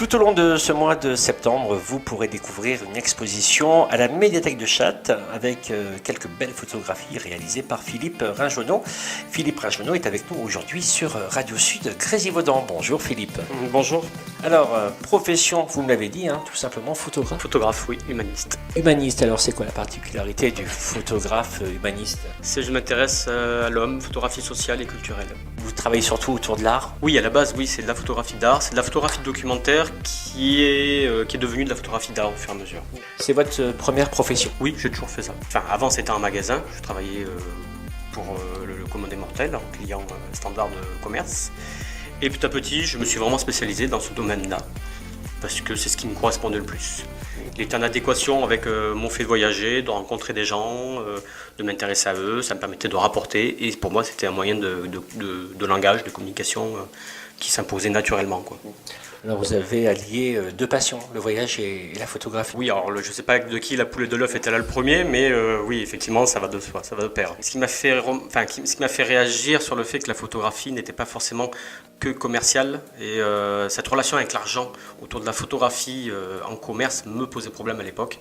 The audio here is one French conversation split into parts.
Tout au long de ce mois de septembre, vous pourrez découvrir une exposition à la médiathèque de Châtes avec quelques belles photographies réalisées par Philippe Ringenot. Philippe Ringenot est avec nous aujourd'hui sur Radio Sud Grésivaudan. Bonjour Philippe. Bonjour. Alors, profession, vous me l'avez dit, tout simplement photographe. Photographe, oui, humaniste. Humaniste, alors c'est quoi la particularité du photographe humaniste? Je m'intéresse à l'homme, photographie sociale et culturelle. Vous travaillez surtout autour de l'art? Oui, à la base, oui, c'est de la photographie d'art, c'est de la photographie documentaire qui est devenue de la photographie d'art au fur et à mesure. C'est votre première profession? Oui, j'ai toujours fait ça. Enfin, avant c'était un magasin, je travaillais pour le commun des mortels, en client standard de commerce. Et petit à petit, je me suis vraiment spécialisé dans ce domaine-là, parce que c'est ce qui me correspondait le plus. Il était en adéquation avec mon fait de voyager, de rencontrer des gens, de m'intéresser à eux, ça me permettait de rapporter, et pour moi c'était un moyen de langage, de communication qui s'imposait naturellement, quoi. Alors vous avez allié deux passions, le voyage et la photographie. Oui, alors je ne sais pas de qui la poule et de l'œuf était là le premier, mais oui, effectivement, ça va de soi, ça va de pair. Ce qui m'a fait réagir sur le fait que la photographie n'était pas forcément que commerciale, et cette relation avec l'argent autour de la photographie en commerce me posait problème à l'époque.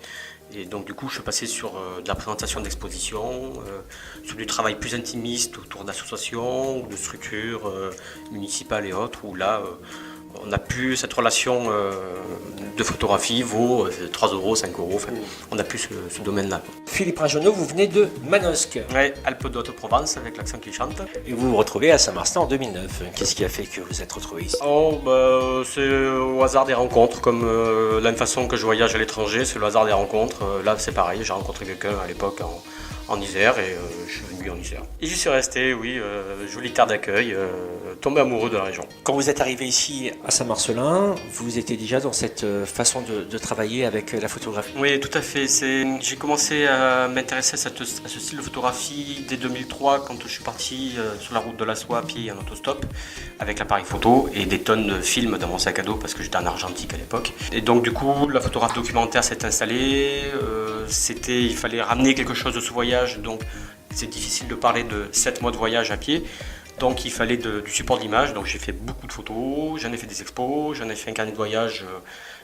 Et donc du coup, je suis passé sur de la présentation d'expositions, sur du travail plus intimiste autour d'associations ou de structures municipales et autres, où là, on a pu, cette relation de photographie vaut 3 euros, 5 euros, enfin, on a pu ce domaine-là. Philippe Ringenot, vous venez de Manosque. Oui, Alpes d'Haute-Provence avec l'accent qui chante. Et vous vous retrouvez à Saint-Martin en 2009. Qu'est-ce qui a fait que vous êtes retrouvé ici? C'est au hasard des rencontres, comme la même façon que je voyage à l'étranger, c'est le hasard des rencontres. Là c'est pareil, j'ai rencontré quelqu'un à l'époque en Isère et je suis venu en Isère. Et j'y suis resté, oui, jolie terre d'accueil, tombé amoureux de la région. Quand vous êtes arrivé ici à Saint-Marcelin, vous étiez déjà dans cette façon de travailler avec la photographie? Oui, tout à fait. J'ai commencé à m'intéresser à ce style de photographie dès 2003 quand je suis parti sur la route de la soie à pied en autostop avec l'appareil photo et des tonnes de films dans mon sac à dos parce que j'étais en argentique à l'époque. Et donc du coup, la photographe documentaire s'est installée. Il fallait ramener quelque chose de ce voyage, donc c'est difficile de parler de 7 mois de voyage à pied. Donc il fallait du support d'image, donc j'ai fait beaucoup de photos, j'en ai fait des expos, j'en ai fait un carnet de voyage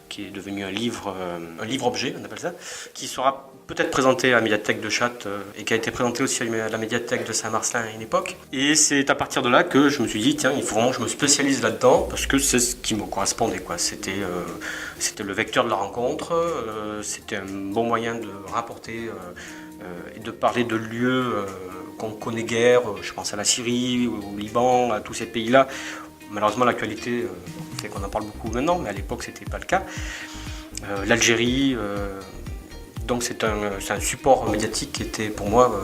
qui est devenu un livre-objet, on appelle ça, qui sera peut-être présenté à la médiathèque de Châtes et qui a été présenté aussi à la médiathèque de Saint-Marcelin à une époque. Et c'est à partir de là que je me suis dit, tiens, il faut vraiment que je me spécialise là-dedans parce que c'est ce qui me correspondait, quoi. C'était le vecteur de la rencontre, c'était un bon moyen de rapporter et de parler de lieux qu'on connaît guère, je pense à la Syrie, au Liban, à tous ces pays-là. Malheureusement, l'actualité fait qu'on en parle beaucoup maintenant, mais à l'époque, ce n'était pas le cas. L'Algérie, donc c'est un support médiatique qui était pour moi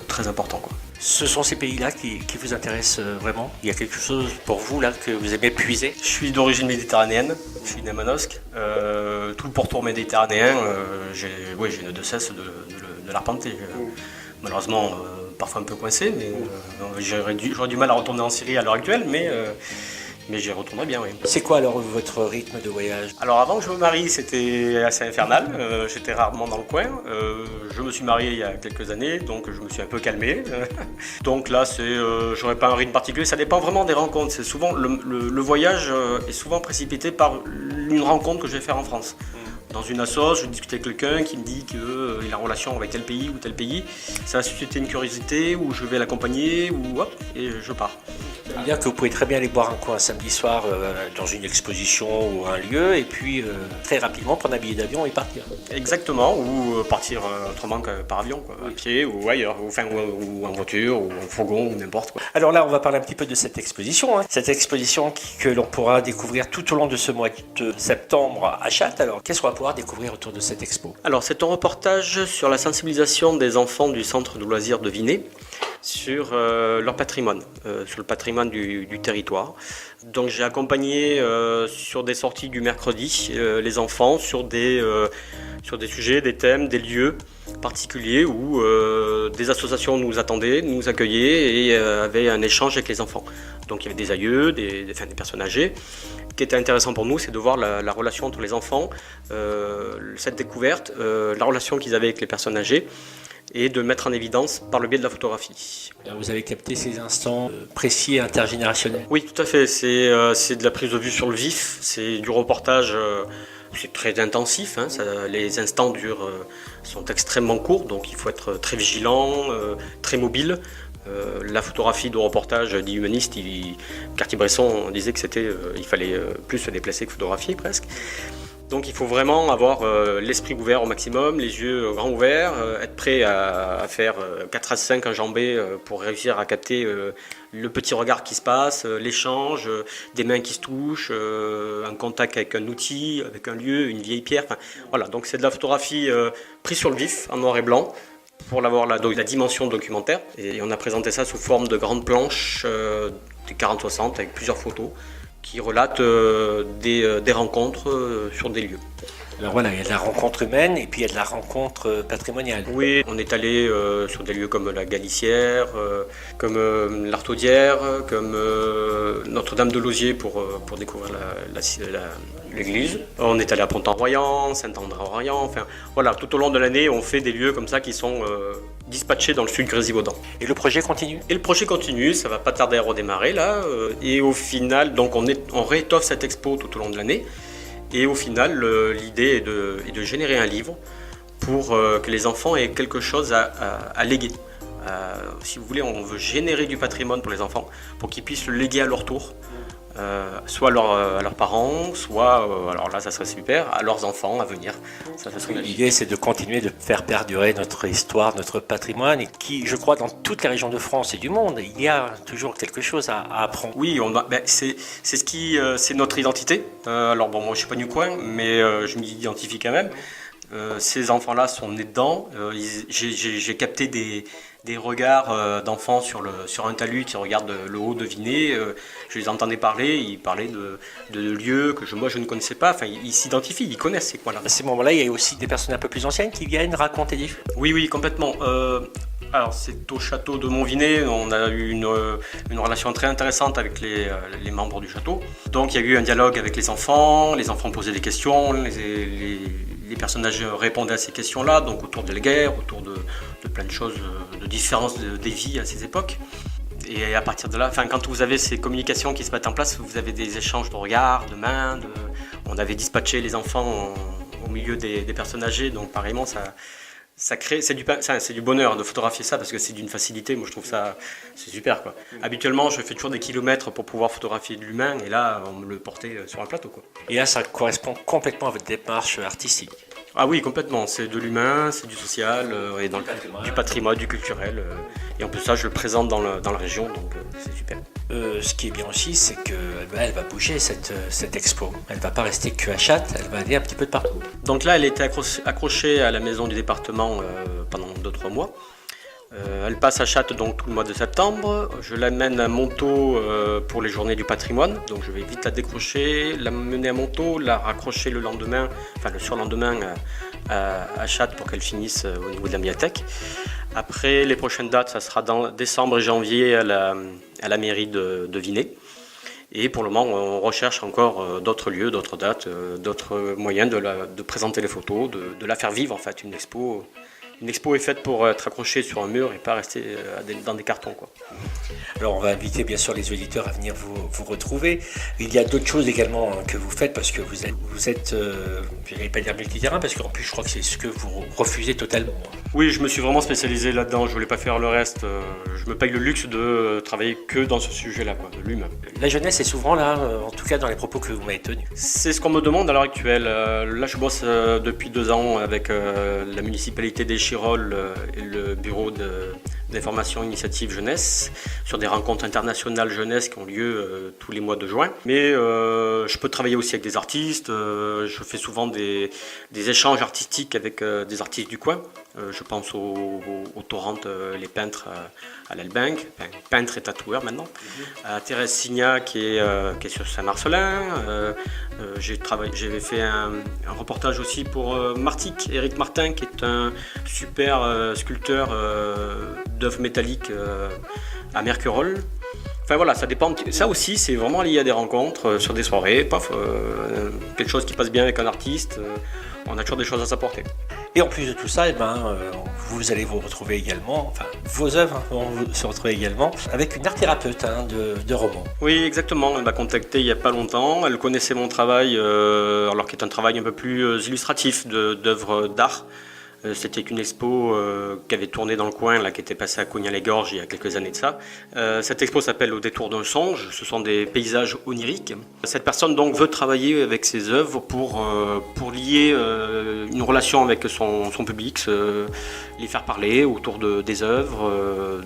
très important, quoi. Ce sont ces pays-là qui vous intéressent vraiment? Il y a quelque chose pour vous là que vous aimez puiser? Je suis d'origine méditerranéenne, je suis né à Manosque. Tout le pourtour méditerranéen, je ne de cesse de l'arpenter. Malheureusement, parfois un peu coincé, mais j'aurais du mal à retourner en Syrie à l'heure actuelle, mais j'y retournerai bien, oui. C'est quoi alors votre rythme de voyage? Alors avant que je me marie, c'était assez infernal, j'étais rarement dans le coin. Je me suis marié il y a quelques années, donc je me suis un peu calmé. Donc là, j'aurais pas un rythme particulier, ça dépend vraiment des rencontres. C'est souvent, le voyage est souvent précipité par une rencontre que je vais faire en France. Dans une assoce, je discute avec quelqu'un qui me dit qu'il a une relation avec tel pays ou tel pays. Ça va susciter une curiosité, ou je vais l'accompagner, ou hop, et je pars. Ça veut dire que vous pouvez très bien aller boire un coup un samedi soir dans une exposition ou un lieu, et puis très rapidement prendre un billet d'avion et partir. Exactement, ou partir autrement que par avion, quoi, à pied ou ailleurs, ou en voiture, ou en fourgon, ou n'importe quoi. Alors là, on va parler un petit peu de cette exposition. Cette exposition que l'on pourra découvrir tout au long de ce mois de septembre à Châtes. Alors, qu'est-ce qu'on va pouvoir découvrir autour de cette expo? Alors, c'est un reportage sur la sensibilisation des enfants du centre de loisirs de Vinay sur leur patrimoine, sur le patrimoine du territoire. Donc j'ai accompagné sur des sorties du mercredi les enfants sur des sujets, des thèmes, des lieux particuliers où des associations nous attendaient, nous accueillaient et avaient un échange avec les enfants. Donc il y avait des aïeux, des personnes âgées. Ce qui était intéressant pour nous, c'est de voir la relation entre les enfants, cette découverte, la relation qu'ils avaient avec les personnes âgées. et de le mettre en évidence par le biais de la photographie. Alors, vous avez capté ces instants précis et intergénérationnels. Oui, tout à fait. C'est de la prise de vue sur le vif, c'est du reportage. C'est très intensif, hein. Les instants sont extrêmement courts, donc il faut être très vigilant, très mobile. La photographie de reportage dit humaniste, Cartier-Bresson disait que il fallait plus se déplacer que photographier presque. Donc il faut vraiment avoir l'esprit ouvert au maximum, les yeux grands ouverts, être prêt à faire 4 à 5 enjambées pour réussir à capter le petit regard qui se passe, l'échange, des mains qui se touchent, un contact avec un outil, avec un lieu, une vieille pierre. Enfin, voilà, donc c'est de la photographie prise sur le vif, en noir et blanc, pour avoir la dimension documentaire. Et on a présenté ça sous forme de grandes planches, des 40-60 avec plusieurs photos, qui relate des rencontres sur des lieux. Alors voilà, il y a de la rencontre humaine et puis il y a de la rencontre patrimoniale. Oui, on est allé sur des lieux comme la Galicière, comme l'Artaudière, comme Notre-Dame-de-Lausier pour découvrir l'église. On est allé à Pont-en-Royan, Saint-André-Orient, enfin voilà, tout au long de l'année on fait des lieux comme ça qui sont dispatchés dans le sud Grésivaudan. Et le projet continue ? Et le projet continue, ça va pas tarder à redémarrer là, et au final, donc on réétoffe cette expo tout au long de l'année. Et au final, l'idée est de générer un livre pour que les enfants aient quelque chose à léguer. Si vous voulez, on veut générer du patrimoine pour les enfants, pour qu'ils puissent le léguer à leur tour, soit à leurs parents, soit, alors là ça serait super, à leurs enfants à venir. Ça serait magique. L'idée c'est de continuer de faire perdurer notre histoire, notre patrimoine, et qui, je crois, dans toutes les régions de France et du monde, il y a toujours quelque chose à apprendre. Oui, c'est notre identité. Alors bon, moi je suis pas du coin, mais je m'identifie quand même. Ces enfants-là sont nés dedans. J'ai capté des regards d'enfants sur un talus qui regardent le haut de Vinay. Je les entendais parler, ils parlaient de lieux que moi je ne connaissais pas. Enfin, ils s'identifient, ils connaissent ces coins-là. À ces moments-là, il y a aussi des personnes un peu plus anciennes qui viennent raconter des choses. Oui, complètement. Alors c'est au château de Montvinet, on a eu une relation très intéressante avec les membres du château. Donc il y a eu un dialogue avec les enfants posaient des questions, les personnes âgées répondaient à ces questions-là, donc autour de la guerre, autour de plein de choses, de différences des vies à ces époques. Et à partir de là, quand vous avez ces communications qui se mettent en place, vous avez des échanges de regards, de mains. On avait dispatché les enfants au milieu des personnes âgées, donc pareillement ça crée, c'est du bonheur de photographier ça parce que c'est d'une facilité. Moi je trouve ça c'est super quoi. Habituellement je fais toujours des kilomètres pour pouvoir photographier de l'humain et là on me le portait sur un plateau quoi. Et là ça correspond complètement à votre démarche artistique. Ah oui, complètement, c'est de l'humain, c'est du social et du patrimoine, du culturel. Et en plus ça je le présente dans la région, donc c'est super. Ce qui est bien aussi, c'est qu'elle va bouger cette expo. Elle ne va pas rester que à Chattes, elle va aller un petit peu de partout. Donc là elle était accrochée à la maison du département pendant 2-3 mois. Elle passe à Chattes donc tout le mois de septembre. Je l'amène à Montaut pour les journées du patrimoine. Donc je vais vite la décrocher, la mener à Montaut, la raccrocher le surlendemain à Chattes pour qu'elle finisse au niveau de la médiathèque. Après les prochaines dates, ça sera dans décembre et janvier à la mairie de Vinay. Et pour le moment, on recherche encore d'autres lieux, d'autres dates, d'autres moyens de présenter les photos, de la faire vivre en fait, une expo. Une expo est faite pour être accrochée sur un mur et pas rester dans des cartons, quoi. Alors on va inviter bien sûr les auditeurs à venir vous retrouver. Il y a d'autres choses également que vous faites parce que vous êtes je n'allais pas dire multiterrain parce qu'en plus je crois que c'est ce que vous refusez totalement. Oui, je me suis vraiment spécialisé là-dedans, je voulais pas faire le reste. Je me paye le luxe de travailler que dans ce sujet-là, quoi, de l'humain. La jeunesse est souvent là, en tout cas dans les propos que vous m'avez tenus. C'est ce qu'on me demande à l'heure actuelle. Là je bosse depuis 2 ans avec la municipalité des Chirolles et le bureau d'information initiative jeunesse sur des rencontres internationales jeunesse qui ont lieu tous les mois de juin. Mais je peux travailler aussi avec des artistes, je fais souvent des échanges artistiques avec des artistes du coin. Je pense aux Torrentes, les peintres à l'Albinc, peintre et tatoueur maintenant, à Thérèse Signa qui est sur Saint-Marcelin. J'ai fait un reportage aussi pour Éric Martin qui est un super sculpteur d'œuvres métalliques à Mercurol. Enfin voilà, ça dépend. Ça aussi, c'est vraiment lié à des rencontres sur des soirées, quelque chose qui passe bien avec un artiste. On a toujours des choses à s'apporter. Et en plus de tout ça, vous allez vous retrouver également, enfin vos œuvres vont se retrouver également avec une art thérapeute de romans. Oui, exactement. Elle m'a contacté il n'y a pas longtemps. Elle connaissait mon travail, alors qu'il est un travail un peu plus illustratif d'œuvres d'art. C'était une expo qui avait tourné dans le coin, là, qui était passée à Cognac-les-Gorges il y a quelques années de ça. Cette expo s'appelle Au détour d'un songe. Ce sont des paysages oniriques. Cette personne donc veut travailler avec ses œuvres pour lier une relation avec son public, les faire parler autour des œuvres.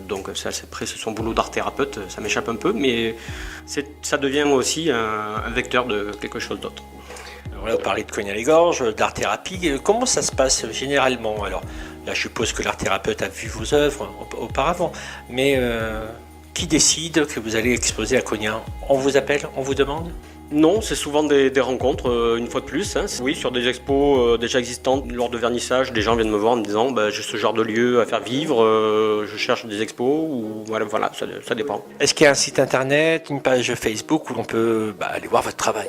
Donc ça, après, c'est son boulot d'art thérapeute. Ça m'échappe un peu, mais ça devient aussi un vecteur de quelque chose d'autre. Voilà, vous parlez de Cognac-les-Gorges, d'art-thérapie. Comment ça se passe généralement? Alors là, je suppose que l'art-thérapeute a vu vos œuvres auparavant, mais qui décide que vous allez exposer à Cognac? On vous appelle, on vous demande? Non, c'est souvent des rencontres, une fois de plus. Oui, sur des expos déjà existantes, lors de vernissage, des gens viennent me voir en me disant j'ai ce genre de lieu à faire vivre, je cherche des expos, ou voilà, ça dépend. Est-ce qu'il y a un site internet, une page Facebook où l'on peut aller voir votre travail?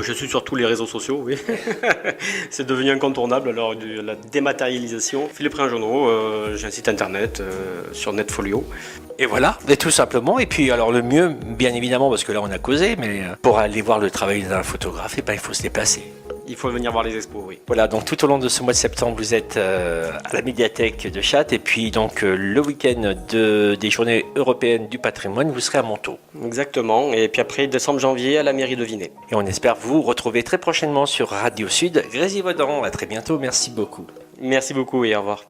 Je suis sur tous les réseaux sociaux, oui. C'est devenu incontournable alors de la dématérialisation. Philippe Rinjonneau, j'ai un site internet sur Netfolio. Et voilà, et tout simplement. Et puis alors le mieux, bien évidemment, parce que là on a causé, mais pour aller voir le travail d'un photographe, il faut se déplacer. Il faut venir voir les expos, oui. Voilà, donc tout au long de ce mois de septembre, vous êtes à la médiathèque de Chattes, et puis donc le week-end des journées européennes du patrimoine, vous serez à Montaut. Exactement, et puis après décembre-janvier à la mairie de Vinay. Et on espère vous retrouver très prochainement sur Radio Sud Grésivaudan. À très bientôt, merci beaucoup. Merci beaucoup et au revoir.